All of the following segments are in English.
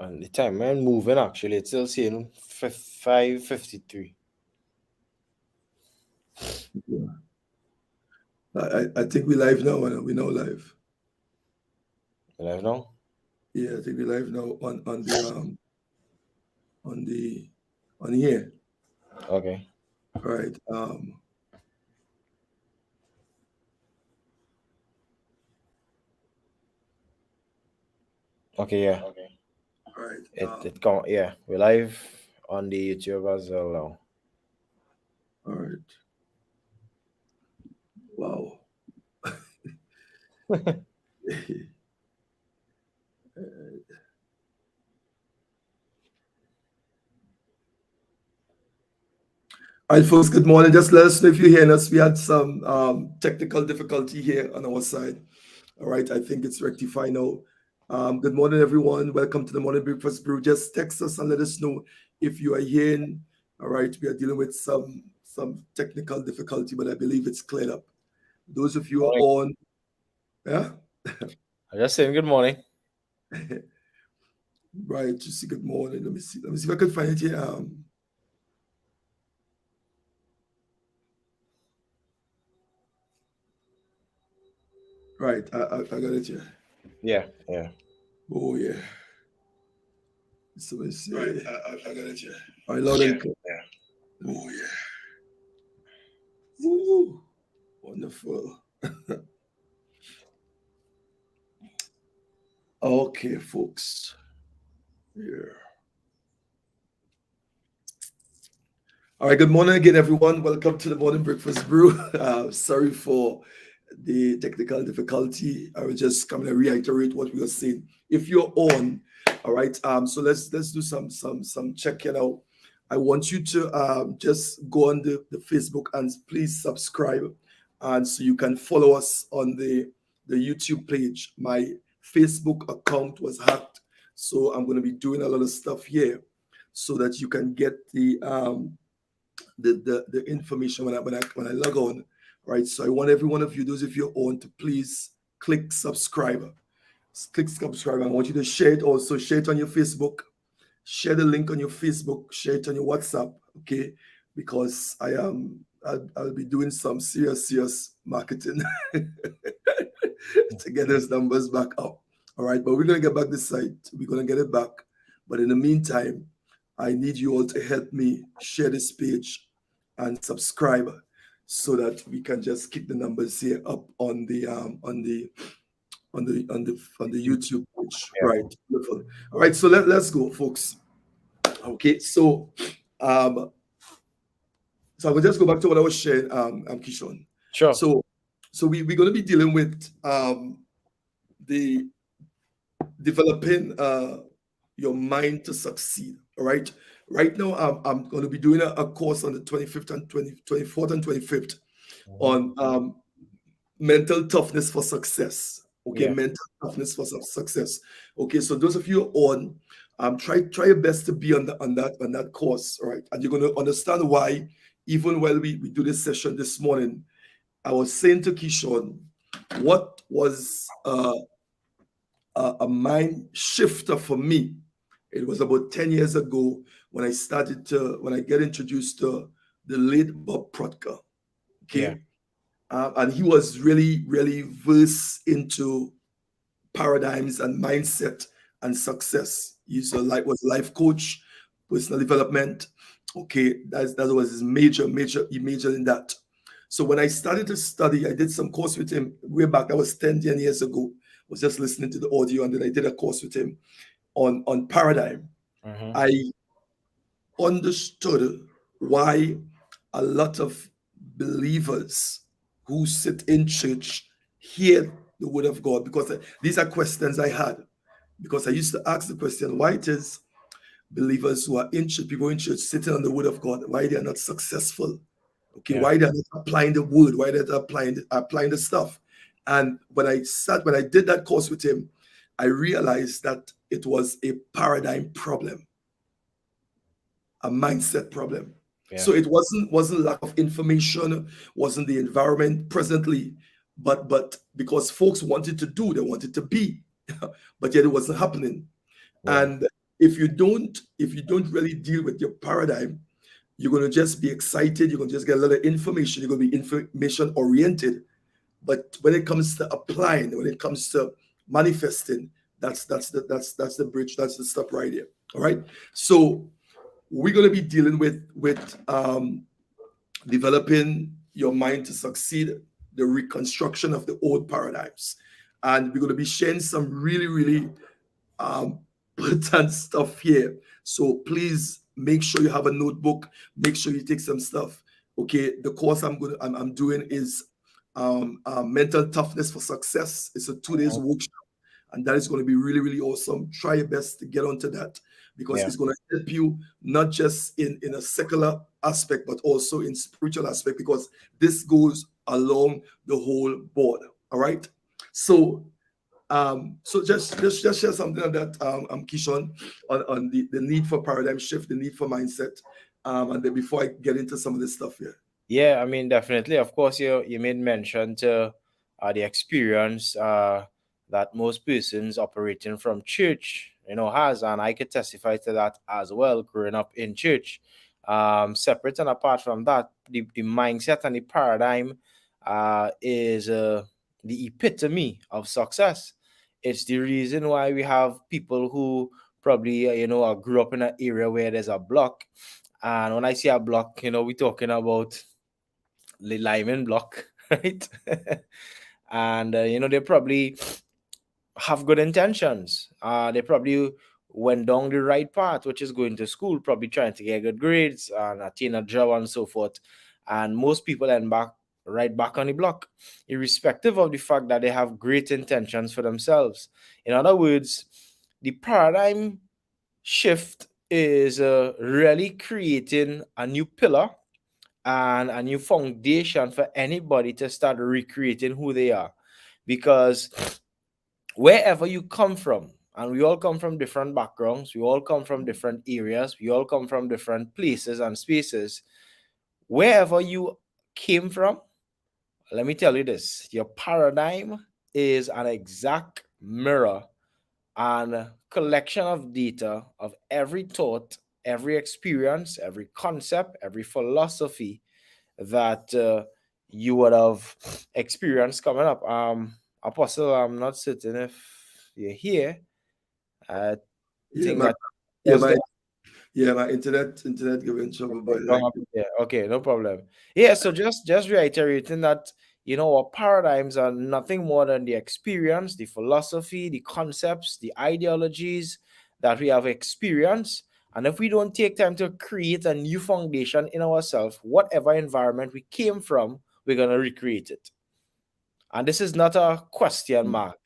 And the time man moving actually, it's still saying 5:53. Yeah. I think we live now, and we know live. You live now? Yeah, I think we live now on the on here. Okay. Right. Okay, yeah. Right. It come, yeah. We're live on the YouTube as well All right. Wow. now. All right, folks, good morning. Just let us know if you're hearing us. We had some technical difficulty here on our side. All right, I think it's rectified now. Good morning, everyone. Welcome to the Morning Breakfast Brew. Just text us and let us know if you are hearing. All right, we are dealing with some technical difficulty, but I believe it's cleared up. Those of you who are Morning. on, yeah, I just saying good morning. right. Just say good morning. Let me see. Let me see if I can find it here. Right, I got it here. Yeah, yeah. Oh yeah. So let's see. Right, I got it here. All right, loud Yeah, and clear. yeah. Oh yeah. Woo. Wonderful. Okay, folks. Yeah. All right. Good morning again, everyone. Welcome to the Morning Breakfast Brew. Sorry for the technical difficulty. I will just come and reiterate what we were saying. If you're on, all right. So let's do some checking out. I want you to just go on the Facebook and please subscribe, and so you can follow us on the YouTube page. My Facebook account was hacked, so I'm going to be doing a lot of stuff here, so that you can get the information when I log on, right? So I want every one of you, those of you on, to please click subscribe. Click subscribe. I want you to share it also. Share it on your Facebook. Share the link on your Facebook. Share it on your WhatsApp. Okay, because I'll be doing some serious marketing to get those numbers back up. All right, but we're gonna get back this site. We're gonna get it back. But in the meantime, I need you all to help me share this page and subscribe so that we can just keep the numbers here up on the YouTube page. Yeah. Right. Wonderful. All right, so let's go, folks. Okay, so I will just go back to what I was sharing, Keeshon. Sure. So we're going to be dealing with the developing your mind to succeed. All right. Right now, I'm going to be doing a course on the 25th and 24th and 25th on mental toughness for success. Okay, Yeah. mental toughness for success. Okay, so those of you on, try your best to be on that course. All right, and you're going to understand why. Even while we do this session this morning, I was saying to Keeshon, what was a mind shifter for me. It was about 10 years ago when I get introduced to the late Bob Protka. Okay. Yeah. And he was really versed into paradigms and mindset and success. He's was life coach, personal development. Okay, that was his major. He majored in that. So when I started to study, I did some course with him way back. That was 10 years ago. I was just listening to the audio, and then I did a course with him on paradigm. I understood why a lot of believers who sit in church hear the word of God, because these are questions I had. Because I used to ask the question, why it is believers who are in church, people in church sitting on the word of God, why they are not successful? Okay, Yeah. why they're not applying the word, why they're not applying the stuff. And when I did that course with him, I realized that it was a paradigm problem, a mindset problem. Yeah. So it wasn't lack of information, wasn't the environment presently, but because folks wanted to do, they wanted to be, but yet it wasn't happening. Yeah. And if you don't really deal with your paradigm, you're going to just be excited. You're going to just get a lot of information. You're going to be information oriented. But when it comes to applying, when it comes to manifesting, that's the bridge. That's the step right here. All right. So we're going to be dealing with developing your mind to succeed, the reconstruction of the old paradigms, and we're going to be sharing some really really potent stuff here. So please make sure you have a notebook. Make sure you take some stuff. Okay, the course I'm doing is mental toughness for success. It's a 2 days workshop, and that is going to be really really awesome. Try your best to get onto that because it's going to help you not just in a secular aspect but also in spiritual aspect, because this goes along the whole board. All right. So just share something on that, Keeshon, on the need for paradigm shift, the need for mindset, and then before I get into some of this stuff here. Yeah, I mean, definitely. Of course, you made mention to the experience that most persons operating from church, has, and I could testify to that as well, growing up in church. Separate and apart from that, the mindset and the paradigm is the epitome of success. It's the reason why we have people who probably, grew up in an area where there's a block. And when I say a block, we're talking about the Lyman block, right? And they probably have good intentions. They probably went down the right path, which is going to school, probably trying to get good grades and attain a job and so forth. And most people end right back on the block, irrespective of the fact that they have great intentions for themselves. In other words, the paradigm shift is really creating a new pillar and a new foundation for anybody to start recreating who they are. Because wherever you come from, and we all come from different backgrounds, we all come from different areas, we all come from different places and spaces. Wherever you came from, let me tell you this: your paradigm is an exact mirror and collection of data of every thought, every experience, every concept, every philosophy that you would have experienced coming up. Apostle, I'm not certain if you're here. I Yeah, think my that yeah was my the yeah my internet giving trouble, but like, yeah, okay, no problem. Yeah, so just reiterating that our paradigms are nothing more than the experience, the philosophy, the concepts, the ideologies that we have experienced. And if we don't take time to create a new foundation in ourselves, whatever environment we came from, we're gonna recreate it. And this is not a question mark.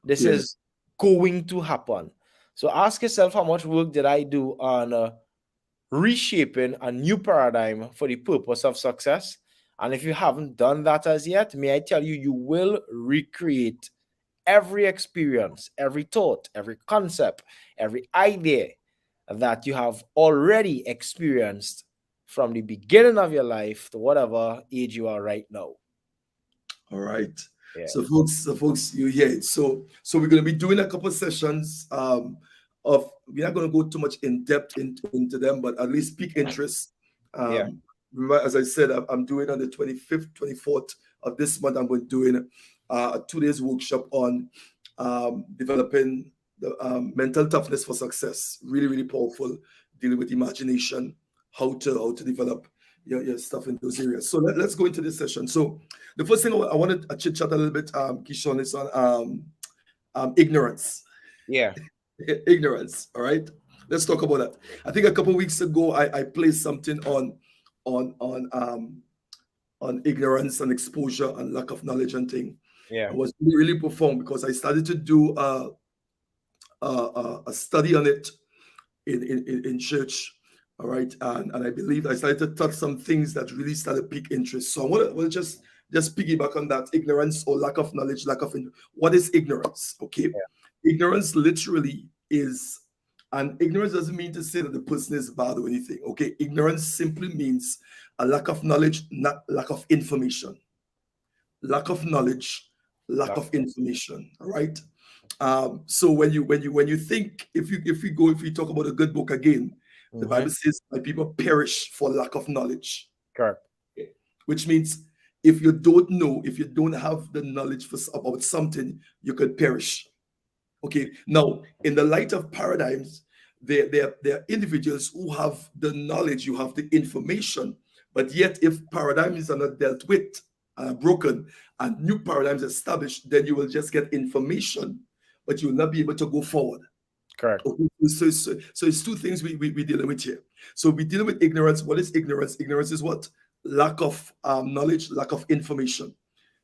This yeah. is going to happen. So ask yourself, how much work did I do on reshaping a new paradigm for the purpose of success? And if you haven't done that as yet, may I tell you, you will recreate every experience, every thought, every concept, every idea that you have already experienced from the beginning of your life to whatever age you are right now. All right. Yeah. So folks, you hear it. So we're gonna be doing a couple sessions of we're not gonna go too much in depth into them, but at least pique interest. Yeah. Remember, as I said, I'm doing on the 25th, 24th of this month, I'm going to doing a 2 days workshop on developing the mental toughness for success. Really, really powerful, dealing with imagination, how to develop your stuff in those areas. So let's go into this session. So the first thing I wanted to chit chat a little bit, Keeshon, is on ignorance. Yeah. Ignorance. All right. Let's talk about that. I think a couple of weeks ago I placed something on ignorance and exposure and lack of knowledge and thing. Yeah. It was really, really profound because I started to do a study on it in church. All right, and I believe I started to touch some things that really started pique interest. So I want to just piggyback on that: ignorance or lack of knowledge, what is ignorance? Okay, ignorance literally is, and ignorance doesn't mean to say that the person is bad or anything. Okay, ignorance simply means a lack of knowledge, not lack of information. Lack of knowledge, lack of information. All right. So when you think, if we talk about a good book again, the Bible says, "My people perish for lack of knowledge." Correct. Okay. Which means if you don't know, if you don't have the knowledge about something, you could perish. Okay. Now, in the light of paradigms, there are individuals who have the knowledge, you have the information, but yet if paradigms are not dealt with, broken, and new paradigms established, then you will just get information, but you will not be able to go forward. Correct. Okay. So it's two things we're dealing with here. So we're dealing with ignorance. What is ignorance? Ignorance is what? Lack of knowledge, lack of information.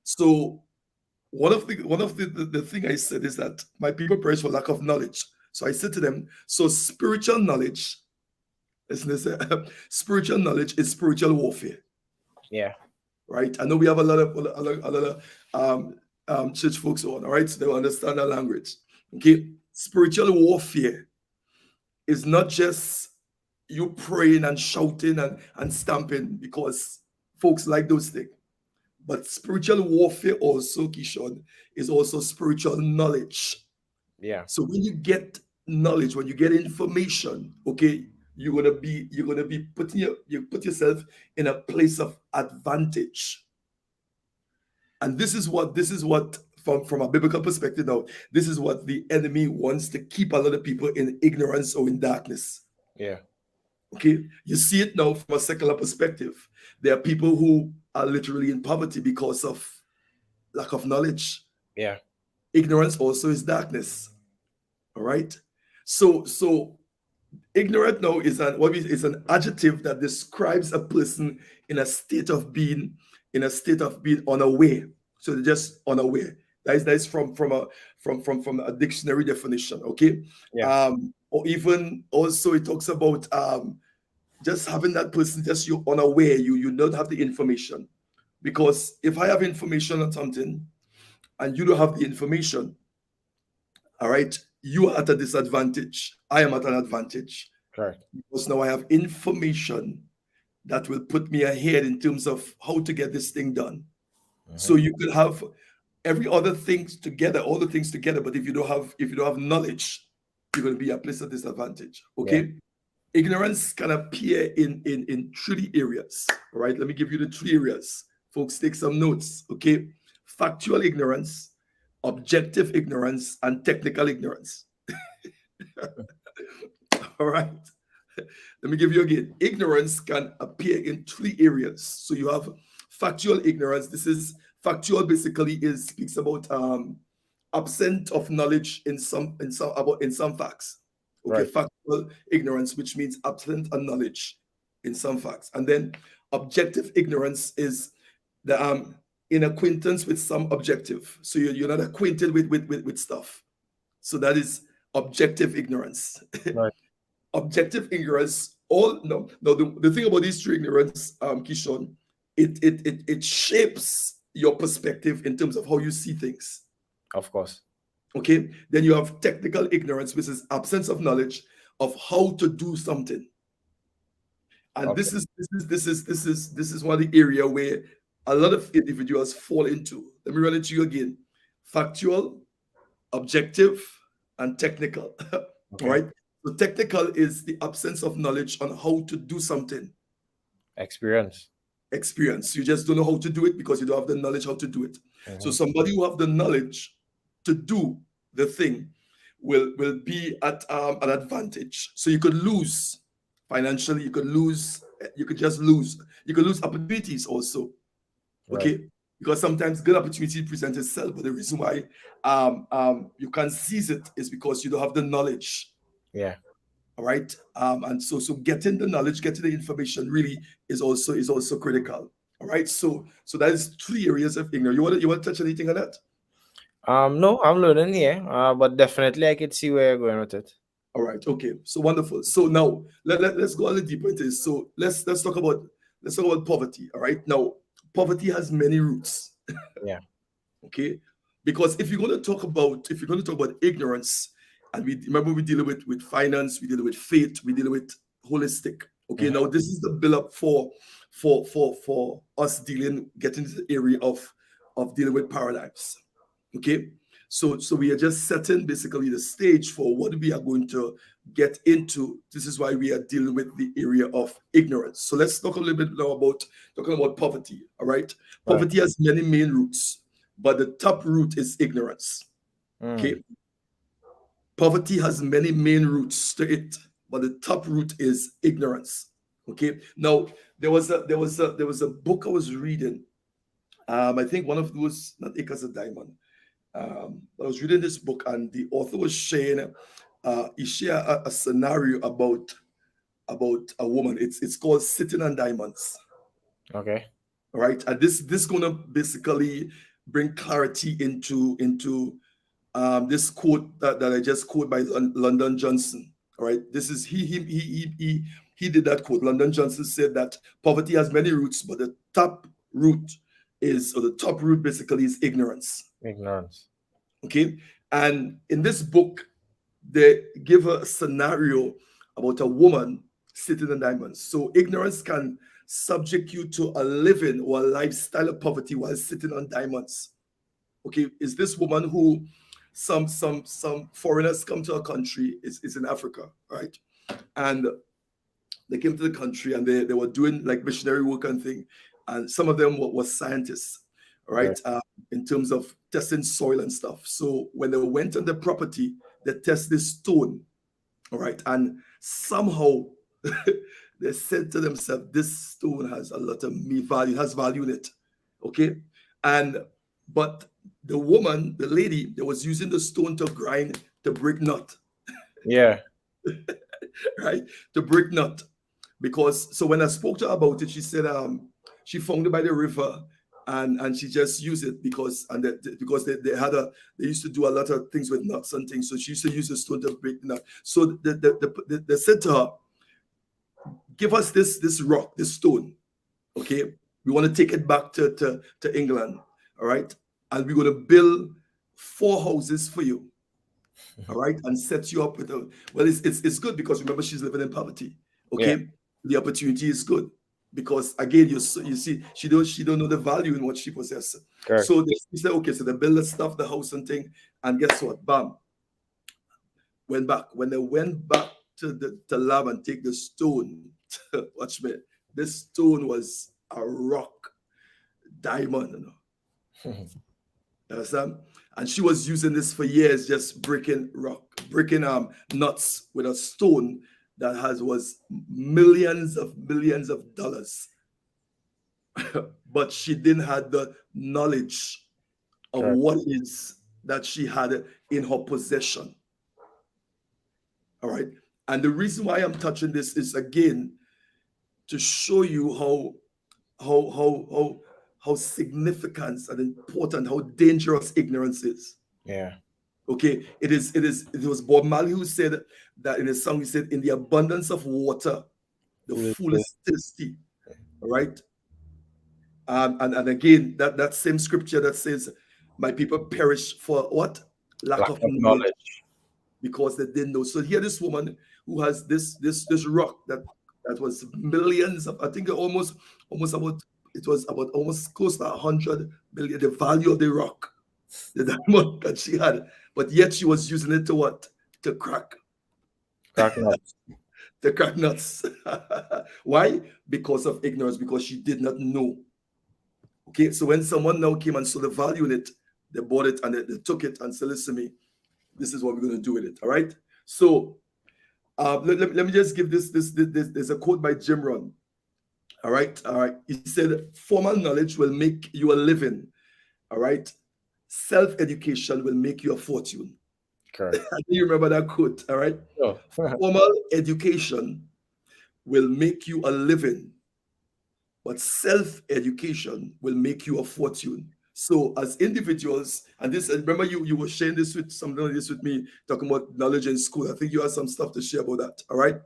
So one of the thing I said is that my people perish for lack of knowledge. So I said to them, so spiritual knowledge, listen, spiritual knowledge is spiritual warfare. Yeah. Right? I know we have a lot of church folks on, all right? So they will understand that language. Okay, spiritual warfare is not just you praying and shouting and stamping because folks like those things. But spiritual warfare also, Keeshon, is also spiritual knowledge. Yeah. So when you get knowledge, when you get information, okay, you're gonna be you put yourself in a place of advantage. And this is what from a biblical perspective now, this is what the enemy wants to keep a lot of people in ignorance or in darkness. Yeah. Okay, you see it now from a secular perspective. There are people who are literally in poverty because of lack of knowledge. Yeah. Ignorance also is darkness. All right. So ignorant now is an adjective that describes a person in a state of being unaware. So they're just unaware. That is from a dictionary definition. Okay. Yeah. Or even also it talks about just having that person, just you're unaware, you don't have the information. Because if I have information on something and you don't have the information, all right, you are at a disadvantage. I am at an advantage Correct. because now I have information that will put me ahead in terms of how to get this thing done. So you could have every other things together, all the things together, but if you don't have knowledge, you're going to be at a place of disadvantage. Yeah. Okay. Ignorance can appear in three areas. All right, let me give you the three areas. Folks, take some notes. Okay, factual ignorance, objective ignorance, and technical ignorance. All right, let me give you again. Ignorance can appear in three areas. So you have factual ignorance. This is factual. Basically, speaks about absent of knowledge in some facts. Okay, Right. factual ignorance, which means absent of knowledge in some facts. And then objective ignorance is the inacquaintance with some objective. So you're not acquainted with stuff. So that is objective ignorance. Right. Objective ignorance, the thing about these three ignorance, Keeshon, it shapes your perspective in terms of how you see things. Of course. Okay, then you have technical ignorance, which is absence of knowledge of how to do something. And Okay. this is one of the area where a lot of individuals fall into. Let me run it to you again: factual, objective, and technical. All Okay. right. So technical is the absence of knowledge on how to do something. Experience. Experience. You just don't know how to do it because you don't have the knowledge how to do it. So Mhm. somebody who have the knowledge to do the thing will be at an advantage. So you could lose financially, you could just lose. You could lose opportunities also. Right. Okay. Because sometimes good opportunity presents itself, but the reason why you can't seize it is because you don't have the knowledge. Yeah. All right. And so getting the knowledge, getting the information really is also critical. All right. So that is three areas of ignorance. You want to touch anything on that? No, I'm learning here. But definitely I could see where you're going with it. All right. Okay. So wonderful. So now let's go a little deeper into this. So let's talk about poverty. All right. Now poverty has many roots. Yeah. Okay. Because if you're going to talk about ignorance, and we remember we deal with finance, we deal with faith, we deal with holistic. Okay. Now this is the build up for us getting to the area of dealing with paradigms. Okay. So we are just setting basically the stage for what we are going to get into. This is why we are dealing with the area of ignorance. So let's talk a little bit now about talking about poverty. All right. Right. Poverty has many main roots, but the top root is ignorance. Mm. Okay. Poverty has many main roots to it, but the top root is ignorance. Okay. Now there was a book I was reading. I think one of those, not Acres of Diamond. I was reading this book, and the author was sharing, he shared a scenario about a woman. It's called Sitting on Diamonds. Okay. All right, and this gonna basically bring clarity into this quote that I just quote by London Johnson. All right, this is he did that quote. London Johnson said that poverty has many roots, but the top root is, or the top root basically is ignorance. Ignorance. Okay, and in this book, they give a scenario about a woman sitting in diamonds. So ignorance can subject you to a living or a lifestyle of poverty while sitting on diamonds. Okay, is this woman who some foreigners come to our country, is in Africa, right? And they came to the country, and they were doing like missionary work and thing, and some of them were scientists, Right. right? In terms of testing soil and stuff. So when they went on the property, they test this stone, all right, and somehow they said to themselves, this stone has a lot of value, has value in it, okay, and but the woman, the lady, that was using the stone to grind to break nut, Yeah. right, to break nut. Because so when I spoke to her about it, she said she found it by the river, and she just used it because because they had they used to do a lot of things with nuts and things, so she used to use the stone to break the nut. So they said to her, give us this rock, this stone, okay, we want to take it back to England, all right, and we're going to build 4 houses for you, all right, and set you up with a, well, it's good because remember, she's living in poverty, Yeah. okay, the opportunity is good because again, you see, she don't know the value in what she possesses. Correct. So she said, okay, so they build the stuff, the house and thing, and guess what, bam, went back. When they went back to the lab and take the stone, watch me, this stone was a rock diamond, you understand? And she was using this for years, just breaking nuts with a stone that was millions of dollars. But she didn't have the knowledge of Correct. what is that she had in her possession. All right. And the reason why I'm touching this is again to show you how significant and important, how dangerous ignorance is. Yeah. Okay, it was Bob Marley who said that in his song. He said, in the abundance of water, the Foolish. fool is thirsty. All right. And again, that same scripture that says, my people perish for what? Lack Lack of of knowledge, knowledge. because they didn't know. So here, this woman who has this rock that was millions of, I think almost about, it was about almost close to 100 billion, the value of the rock, the diamond that she had, but yet she was using it to what? To crack Crack nuts. the crack nuts. Why? Because of ignorance, because she did not know. Okay, so when someone now came and saw the value in it, they bought it and they took it and said, listen to me, this is what we're going to do with it. All right. So let me just give this. There's a quote by Jim Rohn. All right. All right. He said, formal knowledge will make you a living. All right. Self-education will make you a fortune. Correct. I think you remember that quote. All right. Oh. Formal education will make you a living, but self-education will make you a fortune. So as individuals, and this, remember you were sharing this with something like this with me, talking about knowledge in school. I think you have some stuff to share about that. All right.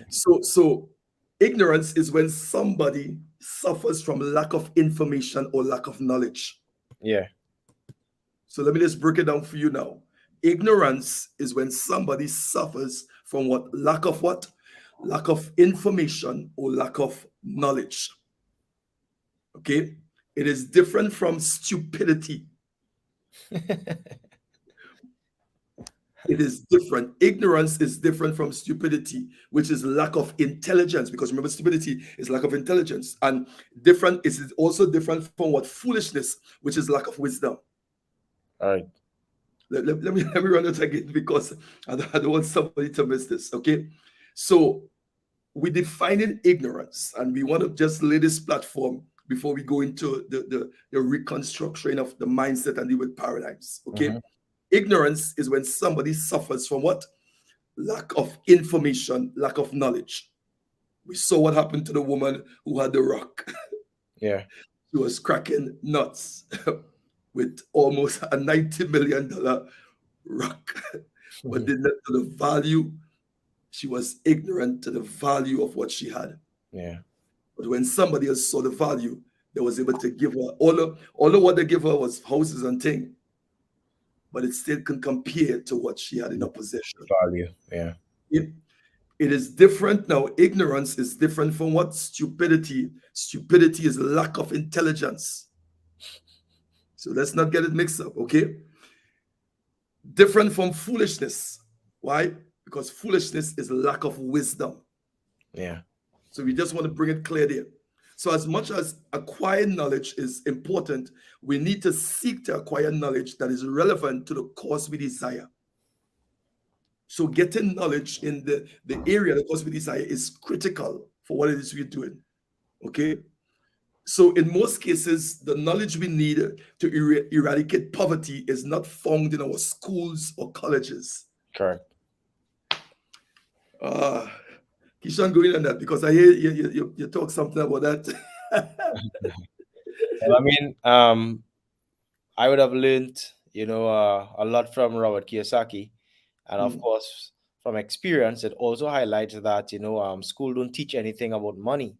So ignorance is when somebody suffers from lack of information or lack of knowledge. Yeah. So let me just break it down for you now. Ignorance is when somebody suffers from what? Lack of what? Lack of information or lack of knowledge. Okay? It is different from stupidity. It is different. Ignorance is different from stupidity, which is lack of intelligence. Because remember, stupidity is lack of intelligence, and different is also different from what foolishness, which is lack of wisdom. All right. Let me run it again because I don't want somebody to miss this. Okay, so we defining ignorance, and we want to just lay this platform before we go into the reconstruction of the mindset and deal with paradigms. Okay, Mm-hmm. ignorance is when somebody suffers from what? Lack of information, lack of knowledge. We saw what happened to the woman who had the rock. Yeah. She was cracking nuts with almost a $90 million rock, but did not know the value. She was ignorant to the value of what she had. Yeah. But when somebody else saw the value, they was able to give her all of what they give her was houses and things, but it still can compare to what she had in her possession. Value. Yeah. It, it is different now. Ignorance is different from what? Stupidity. Stupidity is lack of intelligence. So let's not get it mixed up, okay? Different from foolishness. Why? Because foolishness is lack of wisdom. Yeah. So we just want to bring it clear there. So as much as acquired knowledge is important, we need to seek to acquire knowledge that is relevant to the cause we desire. So getting knowledge in the area, the cause we desire, is critical for what it is we're doing. Okay. So in most cases, the knowledge we need to eradicate poverty is not found in our schools or colleges. Correct. Keeshon, go in on that because I hear you talk something about that. Well, I mean, I would have learned, a lot from Robert Kiyosaki, and of Mm, course, from experience, it also highlights that school don't teach anything about money.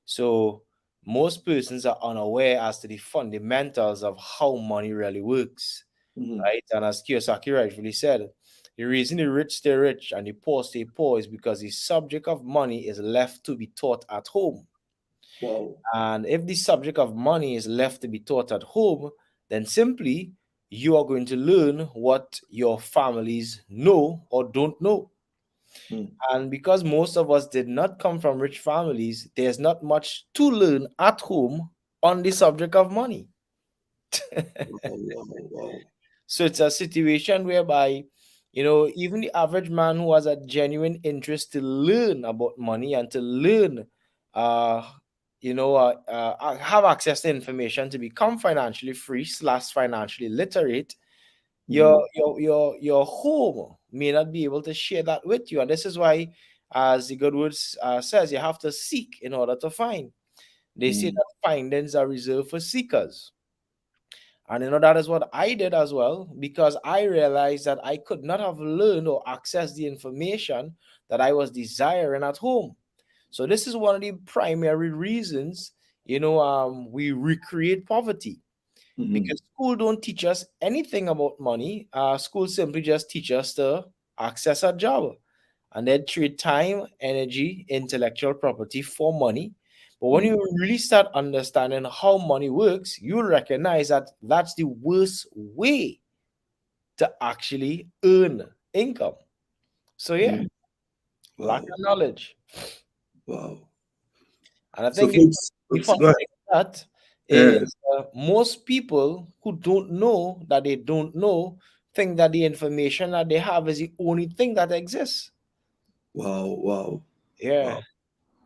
So most persons are unaware as to the fundamentals of how money really works, mhm. right? And as Kiyosaki rightfully said, the reason the rich stay rich and the poor stay poor is because the subject of money is left to be taught at home. Wow. And if the subject of money is left to be taught at home, then simply you are going to learn what your families know or don't know. Mm. And because most of us did not come from rich families, there's not much to learn at home on the subject of money. Wow, wow, wow. So it's a situation whereby, even the average man who has a genuine interest to learn about money and to learn, uh, have access to information to become financially free slash financially literate, your Mhm, your home may not be able to share that with you, and this is why, as the good words says, you have to seek in order to find. They say mhm, that findings are reserved for seekers. And that is what I did as well, because I realized that I could not have learned or accessed the information that I was desiring at home. So this is one of the primary reasons, we recreate poverty, mhm, because school don't teach us anything about money. School simply just teach us to access a job and then trade time, energy, intellectual property for money. But when mhm. you really start understanding how money works, you'll recognize that that's the worst way to actually earn income. So yeah, Mm. lack Wow, of knowledge. wow. And I So, think folks, the folks, funny go ahead. thing with that Yeah. is most people who don't know that they don't know think that the information that they have is the only thing that exists. Wow, wow, Yeah. wow,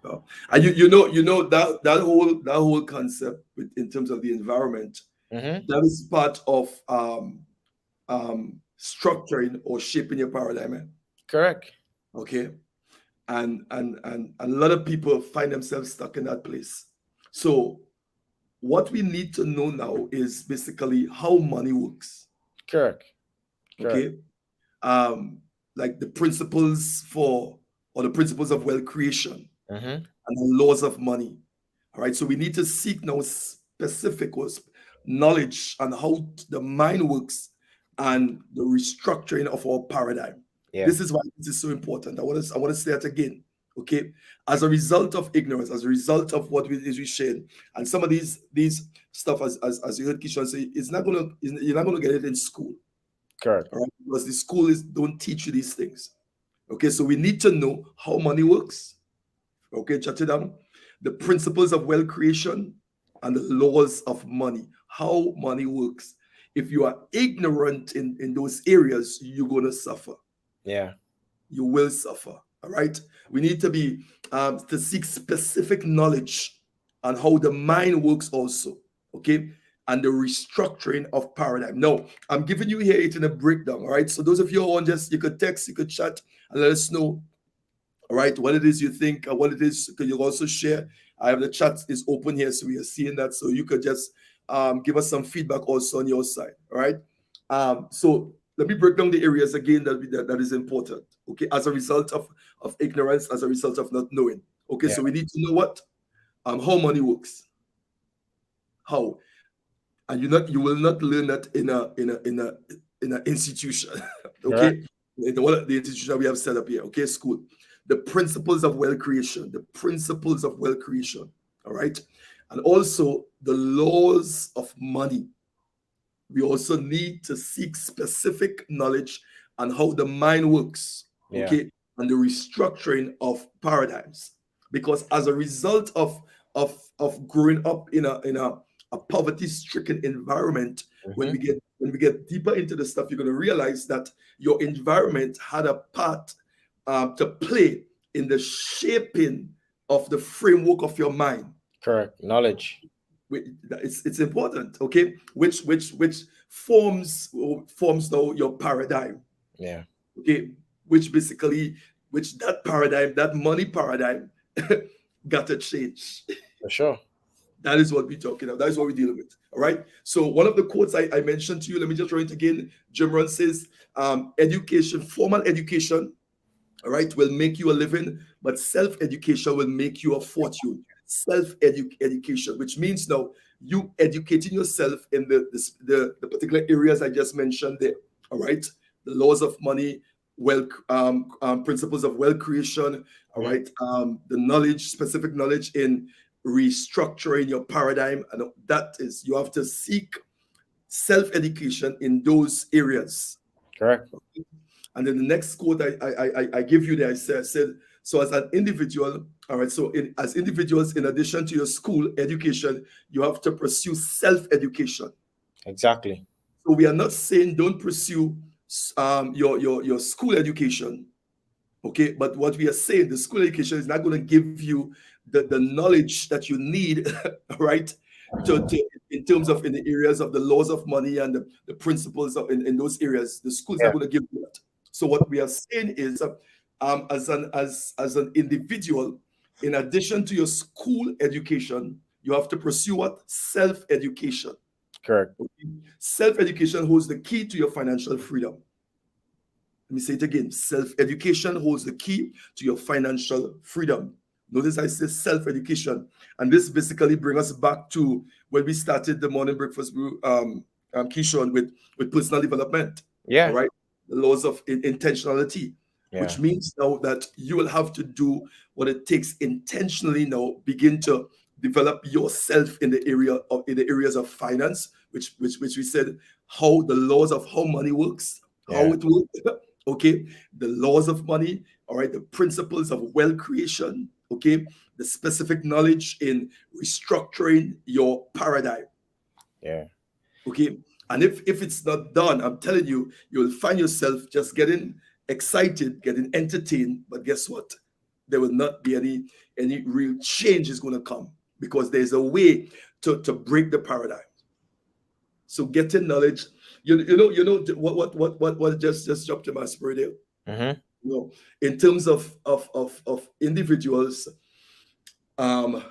wow. And you know that whole concept in terms of the environment, Mm-hmm. that is part of structuring or shaping your paradigm. Correct. Okay, and a lot of people find themselves stuck in that place. So what we need to know now is basically how money works. Correct. Correct. Okay, um, like the principles for or the principles of wealth creation Mm-hmm. and the laws of money. All right, so we need to seek now specific knowledge on how the mind works and the restructuring of our paradigm. Yeah. This is why this is so important. I want to say it again. Okay, as a result of ignorance, as a result of what we shared, and some of these stuff, as you heard Keeshon say, you're not gonna get it in school. Correct. All right, because the school is don't teach you these things. Okay, so we need to know how money works. Okay, jot it down. The principles of wealth creation and the laws of money, how money works. If you are ignorant in those areas, you're going to suffer. Yeah. You will suffer. All right. We need to be to seek specific knowledge on how the mind works, also. Okay. And the restructuring of paradigm. Now, I'm giving you here it in a breakdown. All right. So those of you who want, just you could text, you could chat, and let us know. All right, what it is you think, what it is, could you also share? I have the chat is open here, so we are seeing that. So you could just give us some feedback also on your side. All right. So let me break down the areas again that is important. Okay, as a result of ignorance, as a result of not knowing. Okay, Yeah. so we need to know what how money works, how, and you will not learn that in an institution. Correct. Okay, in one of the institution we have set up here. Okay, school. The principles of wealth creation, the principles of wealth creation. All right, and also the laws of money. We also need to seek specific knowledge on how the mind works, Yeah. okay, and the restructuring of paradigms. Because as a result of growing up in a poverty-stricken environment, when Mm-hmm. we get deeper into the stuff, you're going to realize that your environment had a part to play in the shaping of the framework of your mind. Correct. Knowledge. It's important, okay, which forms now your paradigm, Yeah. okay, which basically which that paradigm, that money paradigm, got to change. For sure. That is what we're talking about. That is what we're dealing with. All right. So one of the quotes I mentioned to you, let me just read it again. Jim Rohn says, education, formal education, all right, will make you a living, but self-education will make you a fortune. Self-education, which means now you educating yourself in the particular areas I just mentioned there. All right, the laws of money, wealth, principles of wealth creation. All Mhm. right, the knowledge, specific knowledge in restructuring your paradigm, and that is you have to seek self-education in those areas. Correct. And then the next quote I give you there, I said, so as an individual, all right, so as individuals, in addition to your school education, you have to pursue self-education. Exactly. So we are not saying don't pursue your school education, okay? But what we are saying, the school education is not going to give you the knowledge that you need, right? To in terms of in the areas of the laws of money and the principles of in those areas, the school is not Yeah. going to give you that. So what we are saying is, as an individual, in addition to your school education, you have to pursue what self-education. Correct. Okay? Self-education holds the key to your financial freedom. Let me say it again. Self-education holds the key to your financial freedom. Notice I say self-education. And this basically brings us back to when we started the morning breakfast brew, Keeshon, with personal development. All Yeah. right. The laws of intentionality, Yeah. which means now that you will have to do what it takes intentionally now, begin to develop yourself in the areas of finance, which we said how the laws of how money works, how Yeah. it works. Okay, the laws of money, all right, the principles of wealth creation, okay, the specific knowledge in restructuring your paradigm, Yeah. okay. And if it's not done, I'm telling you, you'll find yourself just getting excited, getting entertained, but guess what? There will not be any real change is going to come, because there's a way to break the paradigm. So getting knowledge, you know what just dropped in my spirit there. Mm-hmm. You know, in terms of individuals um,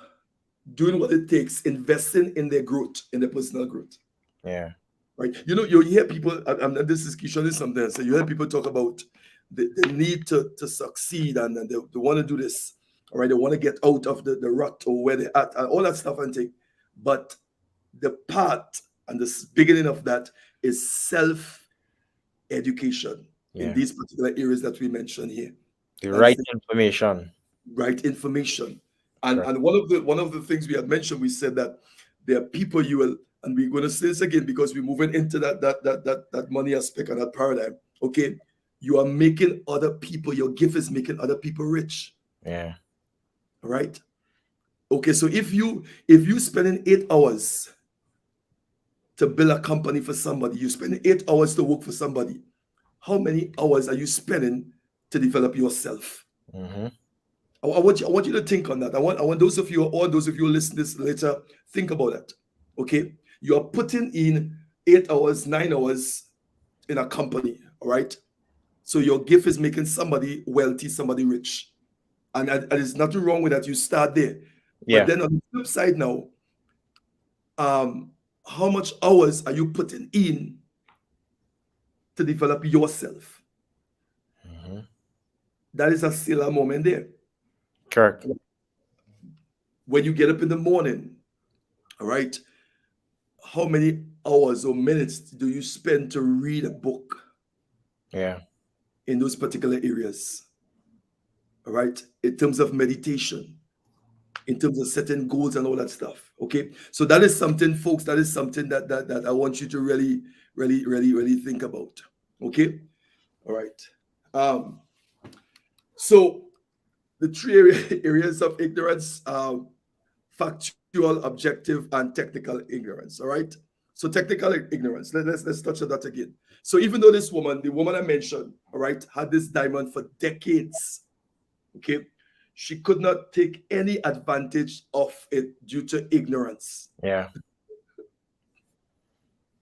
doing what it takes, investing in their growth, in their personal growth, Yeah. right? You know, you hear people, and this is Keeshon, this is something. So you hear people talk about the need to succeed, and they want to do this, all right? They want to get out of the rut or where they're at, and all that stuff and thing. But the part and the beginning of that is self education in Yeah. these particular areas that we mentioned here. The That is right the information. right information. And Correct. and one of the things we had mentioned, we said that there are people and we're going to say this again because we're moving into that money aspect and that paradigm. Okay, you are making other people, your gift is making other people rich. Yeah. All right. Okay, so if you spending 8 hours to build a company for somebody, you spend 8 hours to work for somebody. How many hours are you spending to develop yourself? Mm-hmm. I want you to think on that. I want those of you, all those of you who listen this later, think about that. Okay, you are putting in 8 hours, 9 hours in a company. All right, so your gift is making somebody wealthy, somebody rich, and there's nothing wrong with that. You start there, but Yeah. then on the flip side now, um, how much hours are you putting in to develop yourself? Mm-hmm. That is a still a moment there. Correct. When you get up in the morning, all right, how many hours or minutes do you spend to read a book Yeah. in those particular areas? All right, in terms of meditation, in terms of setting goals and all that stuff. Okay, so that is something, folks. That is something that I want you to really, really, really, really think about. Okay, all right. So the three areas of ignorance: factual, objective, and technical ignorance. All right. So technical ignorance. Let's touch on that again. So even though this woman, the woman I mentioned, all right, had this diamond for decades, okay, she could not take any advantage of it due to ignorance, Yeah.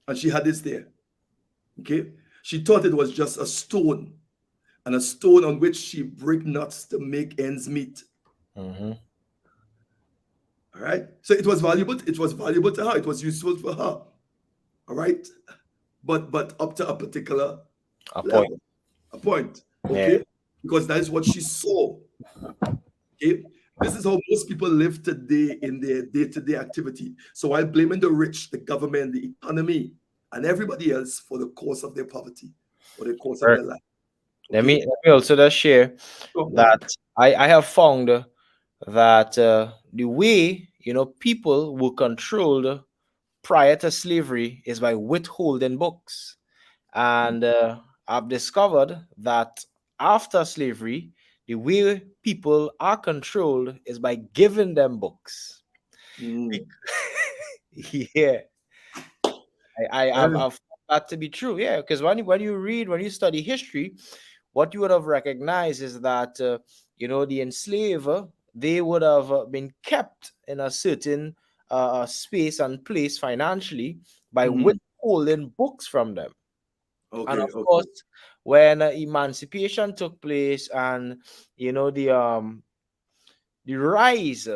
and she had this there. Okay, she thought it was just a stone, and a stone on which she break nuts to make ends meet. Mm-hmm. All right. So it was valuable. It was valuable to her. It was useful for her. All right. But up to a particular A point. level, a point. Yeah. Okay. Because that is what she saw. Okay. This is how most people live today in their day-to-day activity. So while blaming the rich, the government, the economy, and everybody else for the cause of their poverty or the cause of Right. their life. Let Okay. me let me also just share So go that ahead. I have found that the way people were controlled prior to slavery is by withholding books, and I've discovered that after slavery, the way people are controlled is by giving them books. Mm. Yeah, Eh, I've found that to be true. Yeah, because when you read, when you study history, what you would have recognized is that the enslaver, they would have been kept in a certain space and place financially by mhm. withholding books from them. And Okay. of Okay. course, when emancipation took place, and the rise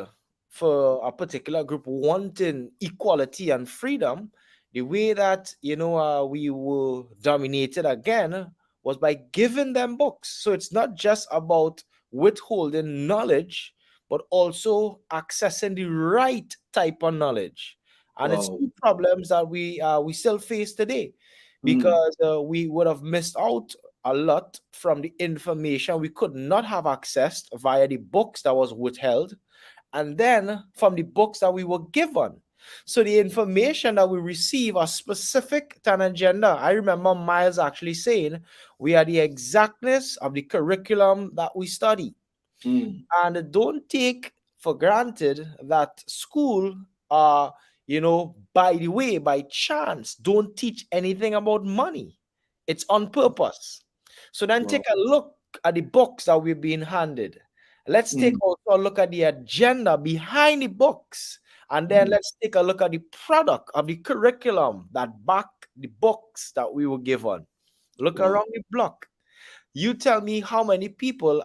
for a particular group wanting equality and freedom, the way that we were dominated again was by giving them books. So it's not just about withholding knowledge, but also accessing the right type of knowledge. And it's Wow. two problems that we still face today, Mm. because we would have missed out a lot from the information we could not have accessed via the books that was withheld, and then from the books that we were given. So the information that we receive are specific to an agenda. I remember Miles actually saying we are the exactness of the curriculum that we study. Mm. And don't take for granted that school, by the way, by chance, don't teach anything about money. It's on purpose. So then take Wow. a look at the books that we've been handed. Let's take Mm. also a look at the agenda behind the books. And then Mm. let's take a look at the product of the curriculum that back the books that we were given. Look Wow. around the block. You tell me how many people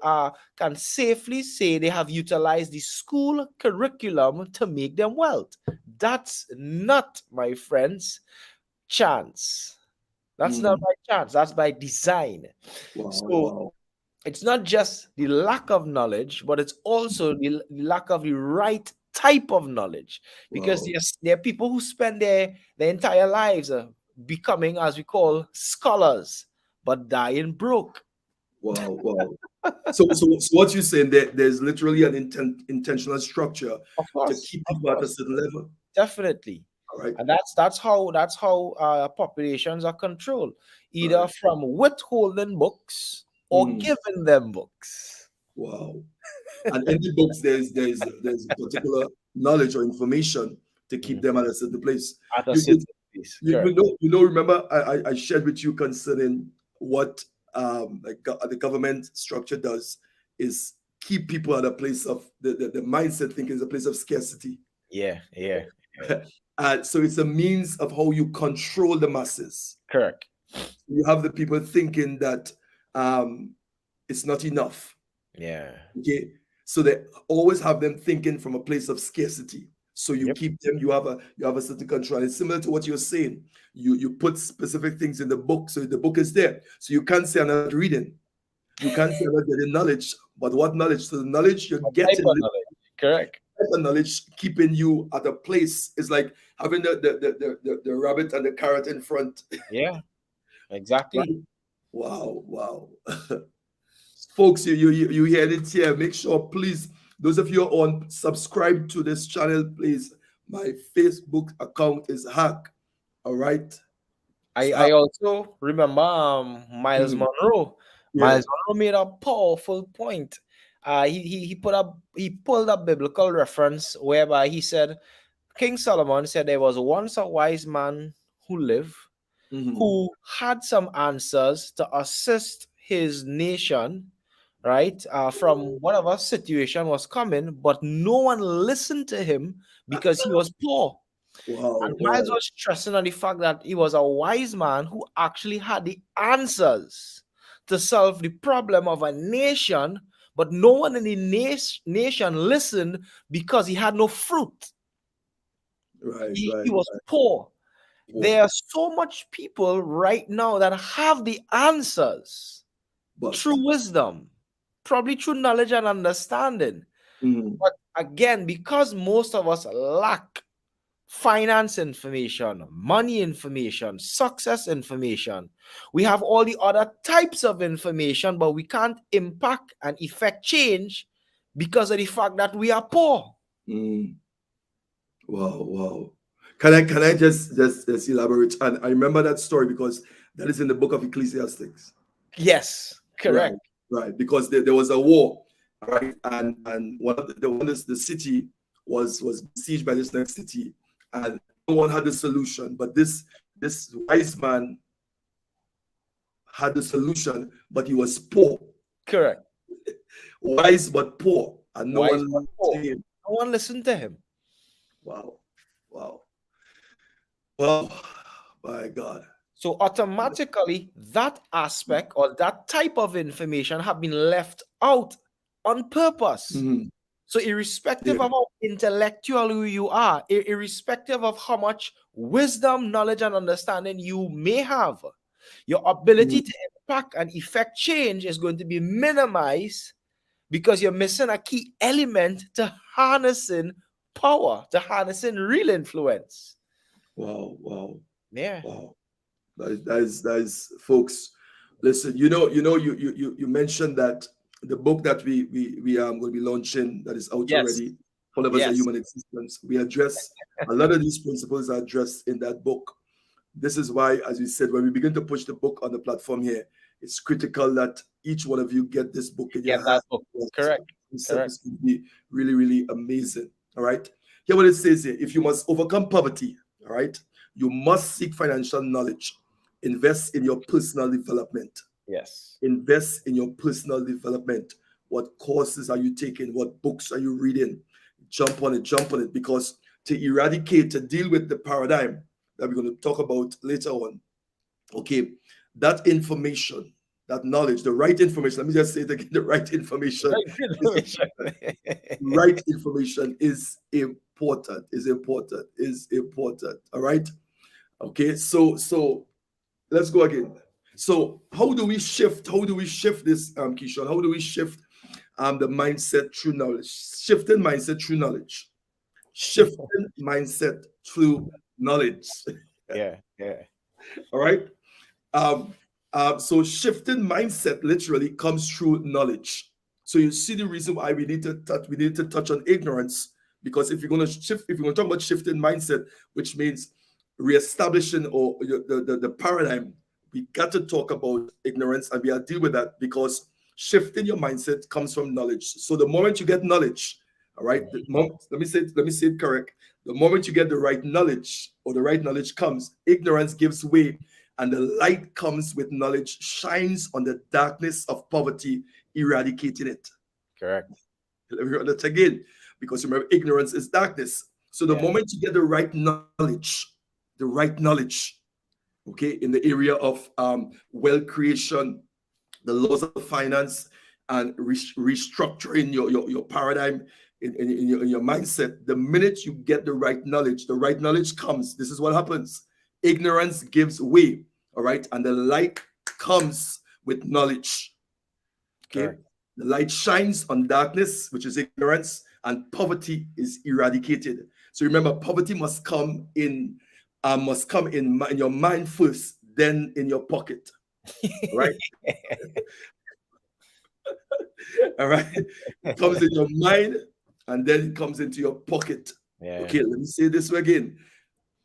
can safely say they have utilized the school curriculum to make them wealth. That's not, my friends, chance. That's not Mm. by chance. That's by design. Wow. So Wow. it's not just the lack of knowledge, but it's also the lack of the right type of knowledge. Because Wow. there are people who spend their entire lives becoming, as we call, scholars, but dying broke. Wow. Wow. So what you're saying that there's literally an intentional structure Of to course, keep of people at a course, certain level. definitely. All right. And that's how populations are controlled, either Right. from withholding books or Mm. giving them books. Wow. And in the books, there's a particular knowledge or information to keep Mhm. them at a certain place. At a You you, certain place, correct? you know. Remember, I shared with you concerning what the government structure does is keep people at a place of the mindset thinking is a place of scarcity. Yeah, yeah, yeah. So it's a means of how you control the masses. Correct. You have the people thinking that um, it's not enough. Yeah. Okay, so they always have them thinking from a place of scarcity. So you Yep. keep them. You have a certain control. It's similar to what you're saying. You put specific things in the book, so the book is there. So you can't say I'm not reading. You can't say I'm not getting knowledge. But what knowledge? So the knowledge you're What type getting, of knowledge? Correct. the knowledge keeping you at a place is like having the rabbit and the carrot in front. Yeah, Right? exactly. Wow, wow. Folks, you heard it here. Make sure, please, those of you on subscribe to this channel, please. My Facebook account is hack. All right. I also remember Miles Mhm. Monroe. Yeah. Miles Monroe made a powerful point. He pulled a biblical reference whereby he said King Solomon said there was once a wise man who lived Mhm. who had some answers to assist his nation, right, from whatever situation was coming, but no one listened to him because he was poor. And Wow. Miles Wow. was stressing on the fact that he was a wise man who actually had the answers to solve the problem of a nation, but no one in the nation listened because he had no fruit. Right. He Right. was Right. poor. Wow. There are so much people right now that have the answers But through wisdom, probably through knowledge and understanding. mhm. But again, because most of us lack finance information, money information, success information, we have all the other types of information, but we can't impact and effect change because of the fact that we are poor. Mm. Wow. Wow. Can I just elaborate? And I remember that story because that is in the book of Ecclesiastes. Yes, Right, correct. right. Because there was a war, right, and one of the city was besieged by this next city, and no one had a solution. But this wise man had the solution, but he was poor, Correct. wise but poor, and no Wise one but listened to poor. him. No one listened to him. Wow, wow, wow, my God. So automatically, that aspect or that type of information have been left out on purpose. Mhm. So irrespective Yeah. of how intellectual you are, irrespective of how much wisdom, knowledge, and understanding you may have, your ability Mhm. to impact and effect change is going to be minimized because you're missing a key element to harnessing power, to harnessing real influence. Wow, wow, Yeah. wow. That is, folks. Listen, you mentioned that the book that we are going to be launching that is out Yes. already, Followers of Yes. Human Existence. We address a lot of these principles are addressed in that book. This is why, as we said, when we begin to push the book on the platform here, it's critical that each one of you get this book in your Get hand. that book. Correct. This Correct. service will be really, really amazing. All right. Hear what it says here. If you must overcome poverty, all right, you must seek financial knowledge. Invest in your personal development. Yes. Invest in your personal development. What courses are you taking? What books are you reading? Jump on it, because to eradicate, to deal with the paradigm that we're going to talk about later on, okay, that information, that knowledge, the right information, let me just say it again, the right information Right is information. right information is important, is important. All right. Okay, so let's go again. So how do we shift? How do we shift this, Keeshon? How do we shift the mindset through knowledge? Shifting mindset through knowledge. Shifting mindset through knowledge. Yeah. Yeah. All right. Um, so shifting mindset literally comes through knowledge. So you see the reason why we need to touch on ignorance, Because if you're going to shift, if you're going to talk about shifting mindset, which means reestablishing or the paradigm, we got to talk about ignorance, and we are deal with that because shifting your mindset comes from knowledge. So the moment you get knowledge, all right, let me say it correct. The moment you get the right knowledge or the right knowledge comes, ignorance gives way, and the light comes with knowledge, shines on the darkness of poverty, eradicating it. Correct. Let me run that again, because remember, ignorance is darkness. So the Yeah. moment you get the right knowledge, okay, in the area of wealth creation, the laws of finance, and restructuring your paradigm in your mindset, the minute you get the right knowledge comes. This is what happens. Ignorance gives way, all right, and the light comes with knowledge. Okay, Correct. the light shines on darkness, which is ignorance, and poverty is eradicated. So remember, poverty must come in your mind first, then in your pocket. All right, all right. It comes in your mind, and then it comes into your pocket. Yeah. Okay, let me say this again.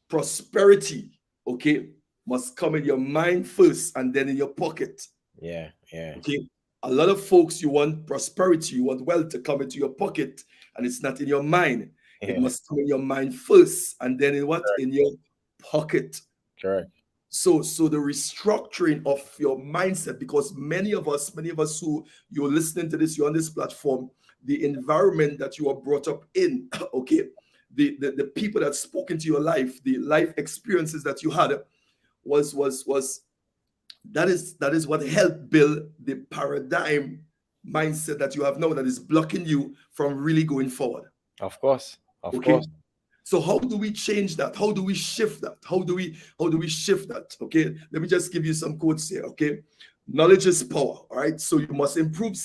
Prosperity, okay, must come in your mind first, and then in your pocket. Yeah. Yeah. Okay. A lot of folks, you want prosperity, you want wealth to come into your pocket, and it's not in your mind. It Yeah. must come in your mind first, and then in what? In your pocket. Correct. So the restructuring of your mindset, because many of us who you're listening to this, you're on this platform, the environment that you are brought up in, okay, the people that spoke into your life, the life experiences that you had was that is what helped build the paradigm mindset that you have now that is blocking you from really going forward. Of course. Of Okay. course. So how do we change that? How do we shift that? How do we shift that? Okay. Let me just give you some quotes here. Okay. Knowledge is power. All right. So you must improve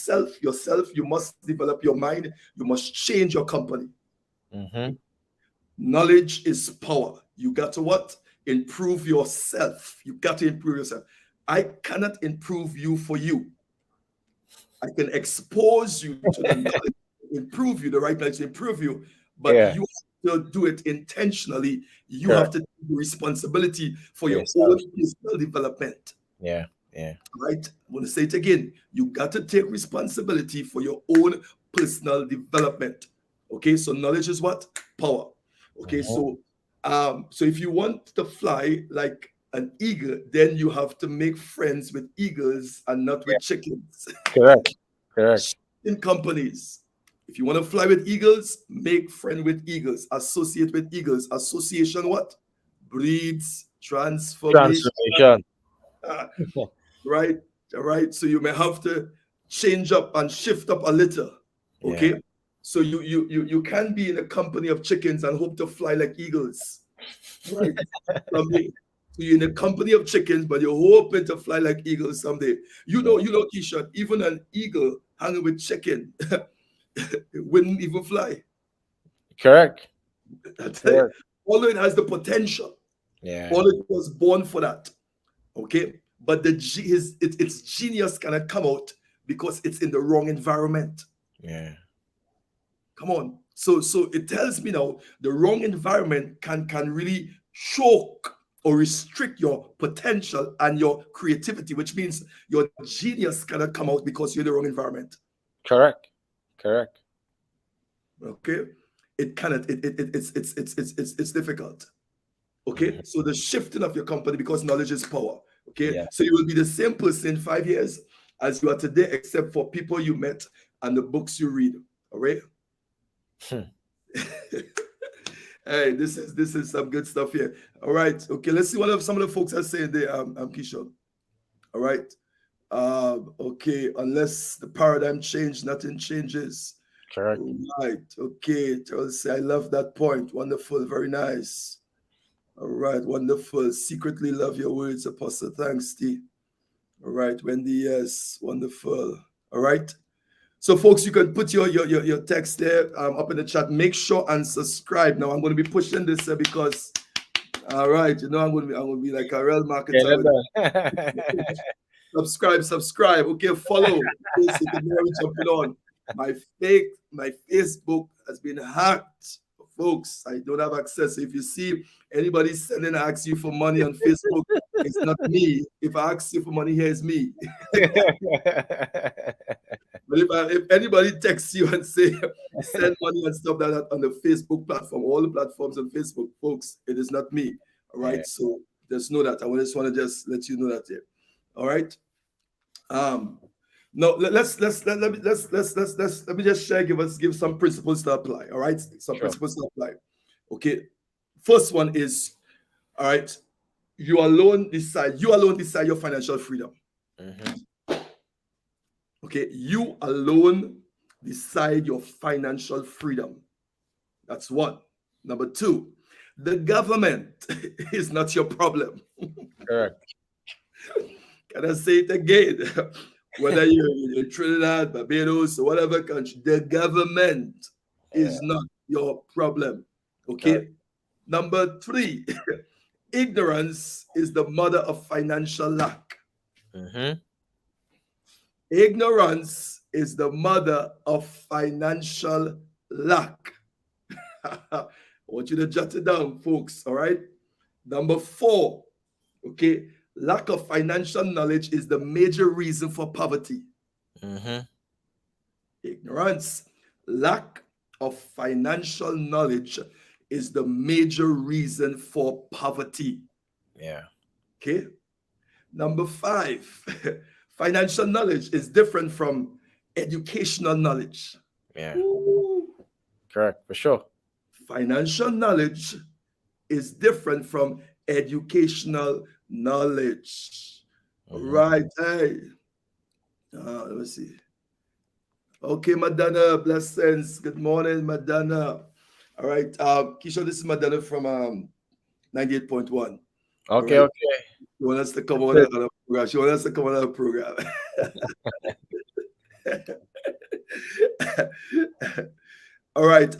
yourself. You must develop your mind. You must change your company. Mm-hmm. Knowledge is power. You got to what? Improve yourself. You got to improve yourself. I cannot improve you for you. I can expose you to the knowledge, improve you, the right knowledge to improve you, but Yeah. you have to do it intentionally. You have Correct. to take the responsibility for For your own yourself. personal development. Yeah. Yeah. Right? I want to say it again. You got to take responsibility for your own personal development. Okay, so knowledge is what? Power. Okay, Mm-hmm. so if you want to fly like an eagle, then you have to make friends with eagles and not Yeah. with chickens. Correct. Correct. In companies, if you want to fly with eagles, make friend with eagles, associate with eagles. Association what? Breeds transformation. Transformation. Ah, right? All right. So you may have to change up and shift up a little. Yeah. Okay. So you can be in a company of chickens and hope to fly like eagles. Right. Someday. So you're in a company of chickens, but you're hoping to fly like eagles someday. Yeah. Keeshon, even an eagle hanging with chicken, it wouldn't even fly. Correct. I tell you, Correct. although it has the potential, Yeah. although it was born for that. Okay. But its genius cannot come out because it's in the wrong environment. Yeah. Come on. So it tells me now the wrong environment can really choke or restrict your potential and your creativity, which means your genius cannot come out because you're in the wrong environment. Correct. Correct. Okay. It cannot, it's difficult. Okay. Mm-hmm. So the shifting of your company, because knowledge is power. Okay. Yeah. So you will be the same person in 5 years as you are today, except for people you met and the books you read. All right. Hmm. Hey, this is some good stuff here. All right. Okay, let's see what some of the folks are saying there, Keeshon. All right. Okay, unless the paradigm change, nothing changes. Correct. All right. Okay. Say I love that point. Wonderful, very nice. All right, wonderful. Secretly love your words, Apostle. Thanks, T. All right, Wendy, yes, wonderful. All right. So, folks, you can put your text there up in the chat. Make sure and subscribe. Now, I'm going to be pushing this because, all right, I'm going to be like a real Yeah, marketer. Subscribe. Okay, follow. Yes, you can know jumping on. My Facebook has been hacked. folks. I don't have access. If you see anybody sending ask you for money on Facebook, it's not me. If I ask you for money, here's me. But if anybody texts you and say send money and stuff like that on the Facebook platform, all the platforms on Facebook, folks, it is not me. All right. Yeah. So just know that. I just want to just let you know that here. All right. No, let me just share, give some principles to apply. All right. Some Sure. principles to apply. Okay. First one is, all right, you alone decide your financial freedom. Okay, you alone decide your financial freedom. That's one. Number two, the government is not your problem. Correct. Can I say it again? Whether you're in Trinidad, Barbados, or whatever country, the government is not your problem. Okay. Correct. Number three, ignorance is the mother of financial lack. Ignorance is the mother of financial lack. I want you to jot it down, folks. All right. Number four, okay, lack of financial knowledge is the major reason for poverty. Ignorance, lack of financial knowledge is the major reason for poverty. Yeah. Okay. Number five, financial knowledge is different from educational knowledge. Yeah. Ooh. Correct, for sure. Financial knowledge is different from educational knowledge. Right. Hey. Let me see. Okay, Madonna, blessings. Good morning, Madonna. All right. Keeshon, this is Madonna from 98.1. Okay, right. okay. She wants us to come on another program. She wants us to come on another program. All right.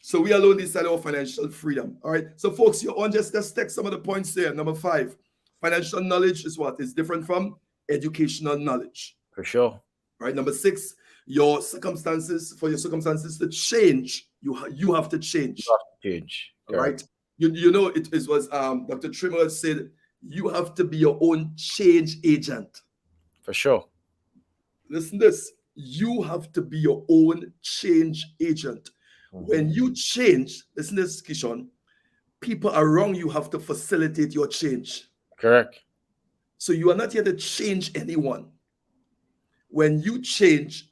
So we alone decide our financial freedom. All right. So folks, you on just let's take some of the points there. Number five, financial knowledge is what? It's different from educational knowledge. For sure. All right. Number six, your circumstances to change, you have to change. You have to change. All right. You know, it was Dr. Trimmer said you have to be your own change agent. For sure. Listen to this. You have to be your own change agent. When you change, listen to this, Keeshon, people around you have to facilitate your change. Correct. So you are not here to change anyone. When you change,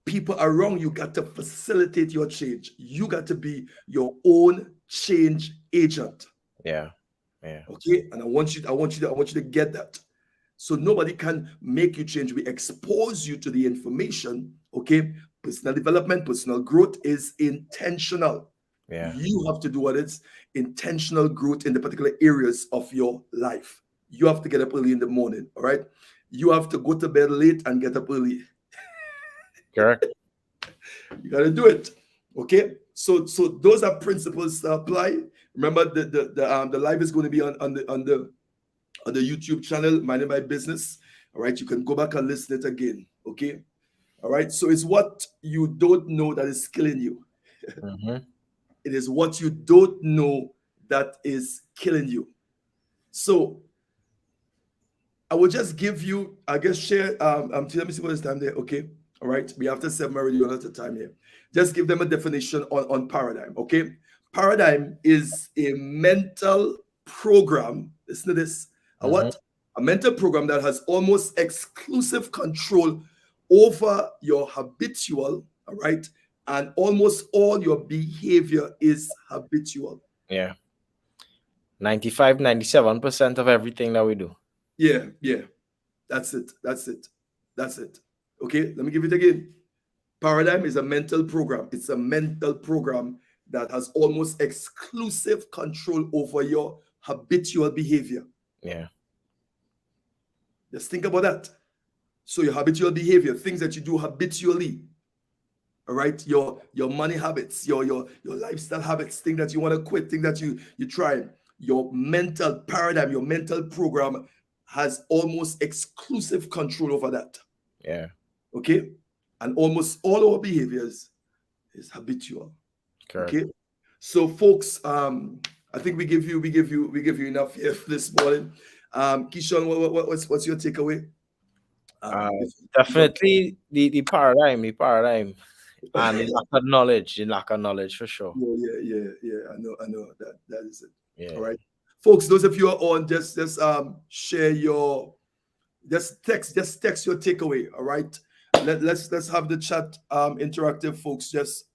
people around you got to facilitate your change. You got to be your own change agent. Yeah. Yeah. Okay. And I want you to get that. So nobody can make you change. We expose you to the information. Okay. Personal development, personal growth is intentional. Yeah. You have to do what it's intentional growth in the particular areas of your life. You have to get up early in the morning. All right. You have to go to bed late and get up early. Correct. You got to do it. Okay. So those are principles that apply. Remember, the live is going to be on the YouTube channel, Minding My Business. All right. You can go back and listen it again. Okay. All right. So it's what you don't know that is killing you. It is what you don't know that is killing you. So I will just give you, I guess, share. Let me see what is time there. Okay. All right. We have to 7 already on at a time here. Just give them a definition on paradigm. Okay. Paradigm is a mental program. Listen to this. What? A mental program that has almost exclusive control over your habitual, all right, and almost all your behavior is habitual. Yeah. 95, 97% of everything that we do. Yeah. That's it. Okay, let me give it again. Paradigm is a mental program. It's a mental program that has almost exclusive control over your habitual behavior. Yeah. Just think about that. So your habitual behavior, things that you do habitually, all right, your money habits, your lifestyle habits, things that you want to quit, things that you try, your mental paradigm, your mental program has almost exclusive control over that. Yeah. Okay. And almost all our behaviors is habitual. Correct. Okay. So, folks, I think we give you enough here for this morning. Keeshon, what's your takeaway? Uh, We jump. Definitely the paradigm, and the lack of knowledge for sure. Yeah. I know that is it. All Yeah. right, folks. Those of you who are on, just share your, just text your takeaway. All right, let's have the chat interactive, folks. Just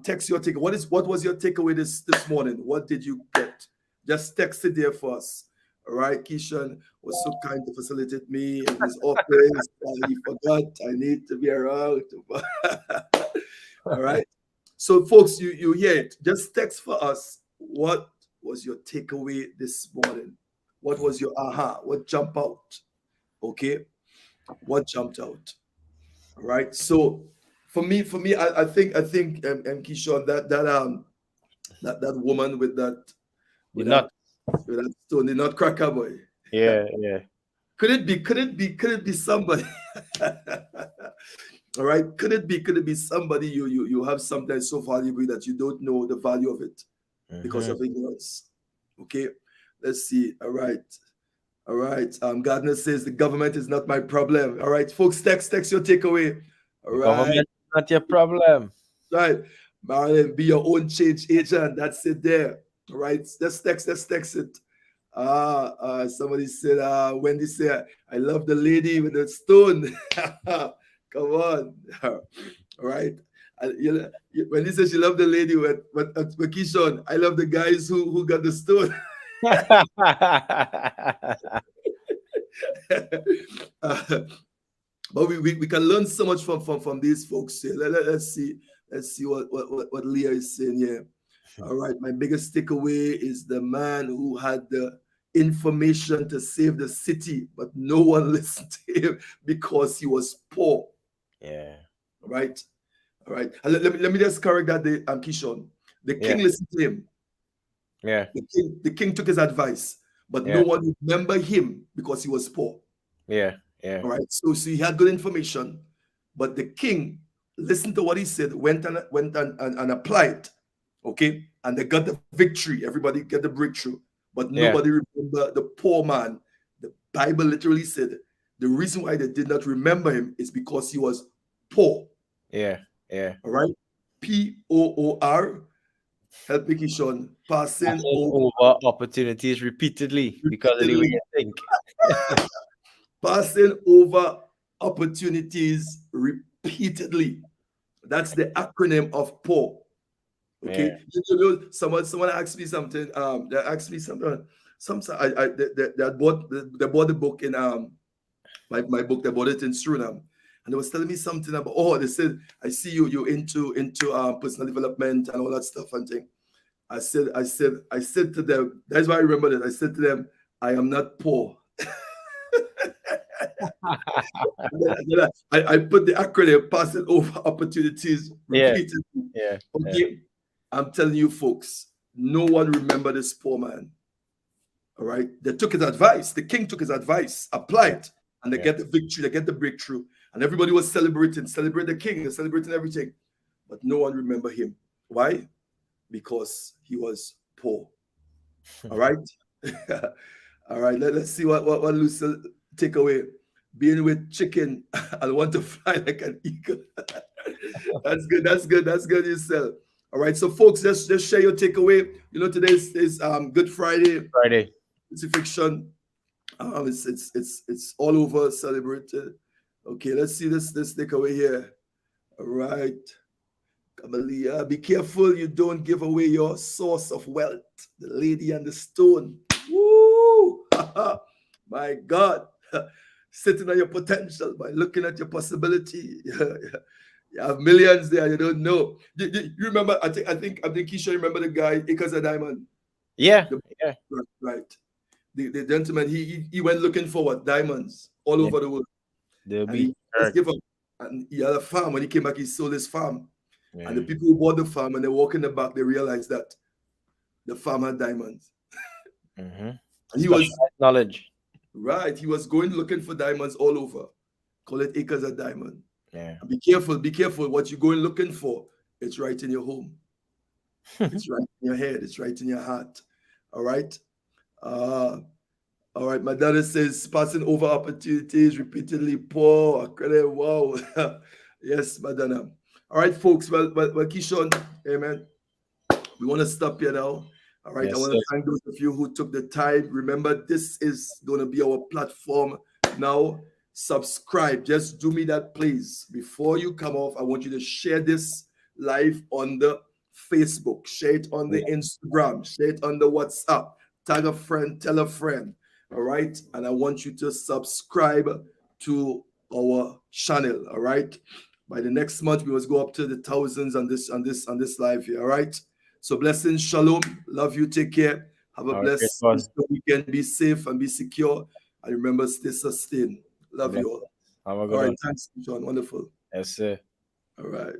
text your takeaway. What was your takeaway this morning? What did you get? Just text it there for us. All right, Keeshon was so kind to facilitate me in his office. He forgot I need to be around. All right. So, folks, you hear it. Just text for us. What was your takeaway this morning? What was your aha? What jumped out? Okay, what jumped out? All right. So, for me, I think, Keishon, that woman with that The with that nut. with that stone, the nutcracker boy. Yeah. Could it be somebody? All right. Could it be somebody you have something so valuable that you don't know the value of it because Mm-hmm. of ignorance? Okay. Let's see. All right. All right. Gardner says the government is not my problem. All right, folks, text your takeaway. All The right. government is not your problem. Right. Marilyn, be your own change agent. That's it there. All right. Let's text it. Somebody said, Wendy said, I love the lady with the stone. Come on. All right. When he says she loved the lady with Keeshon, I love the guys who got the stone. Uh, but we can learn so much from these folks here. Let's see what Leah is saying here. All right, my biggest takeaway is the man who had the information to save the city, but no one listened to him because he was poor. Yeah. All right, all right. And let me just correct that, Keeshon. The Yeah. king listened to him. Yeah. The king took his advice, but no Yeah. one remembered him because he was poor. Yeah. Yeah. All right. So he had good information, but the king listened to what he said, went and applied. Okay. And they got the victory. Everybody get the breakthrough. But Yeah. nobody remember the poor man. The Bible literally said the reason why they did not remember him is because he was poor. Yeah. Yeah. All right. Poor. Help me, Keeshon. Passing Passing over over opportunities repeatedly because of the way repeatedly. you think. Passing over opportunities repeatedly. That's the acronym of POUR. Yeah. Okay. Someone asked me something. They asked me something. They bought the book in my book. They bought it in Suriname, and they was telling me something about. Oh, they said, I see you into personal development and all that stuff and thing. I said to them. That's why I remember that. I said to them, I am not poor. I put the acronym passing over opportunities Yeah. repeatedly. Yeah. Yeah. Okay. I'm telling you, folks, no one remember this poor man. All right. They took his advice. The king took his advice, Yeah. applied, and they Yeah. get the victory, they get the breakthrough. And everybody was celebrate the king, they're celebrating everything. But no one remember him. Why? Because he was poor. All right. All right. Let's see what Lucy take away. Being with chicken, I want to fly like an eagle. That's good. That's good yourself. All right. So folks, just share your takeaway. Today is Good Friday, Friday. crucifixion. It's all over celebrated. Okay, let's see this takeaway here. All right. Kamalia, be careful you don't give away your source of wealth. The lady and the stone. Woo! My God. Sitting on your potential by looking at your possibility. You have millions there, you don't know. You remember, I think Keisha remember the guy, Acres of Diamond. Yeah. The- Yeah. right. The gentleman, he went looking for what? Diamonds all Yeah. over the world. They'll And be he just hurt. gave up. And he had a farm. When he came back, he sold his farm. And the Yeah. people who bought the farm and they walk in the back, they realized that the farm had diamonds. Mm-hmm. And he was Specialized knowledge. right. He was going looking for diamonds all over. Call it Acres of Diamond. Yeah. And be careful what you're going looking for. It's right in your home. It's right in your head. It's right in your heart. All right. Uh, all right. My daughter says passing over opportunities repeatedly poor. Credit. Wow. Yes, Madonna. All right, folks. Well, Keeshon, amen. We want to stop here now. All right. I Yes, want sir. to thank those of you who took the time. Remember, this is going to be our platform now. Subscribe. Just do me that, please. Before you come off, I want you to share this live on the Facebook, share it on Yeah. the Instagram, share it on the WhatsApp, tag a friend, tell a friend. All right. And I want you to subscribe to our channel. All right. By the next month, we must go up to the thousands on this live here. All right. So blessings, shalom. Love you. Take care. Have a All right, great blessed one. Easter weekend. Be safe and be secure. And remember, stay sustained. Love Bless. you all. Have a All good right. one. Thanks, John. Wonderful. Yes, sir. All right.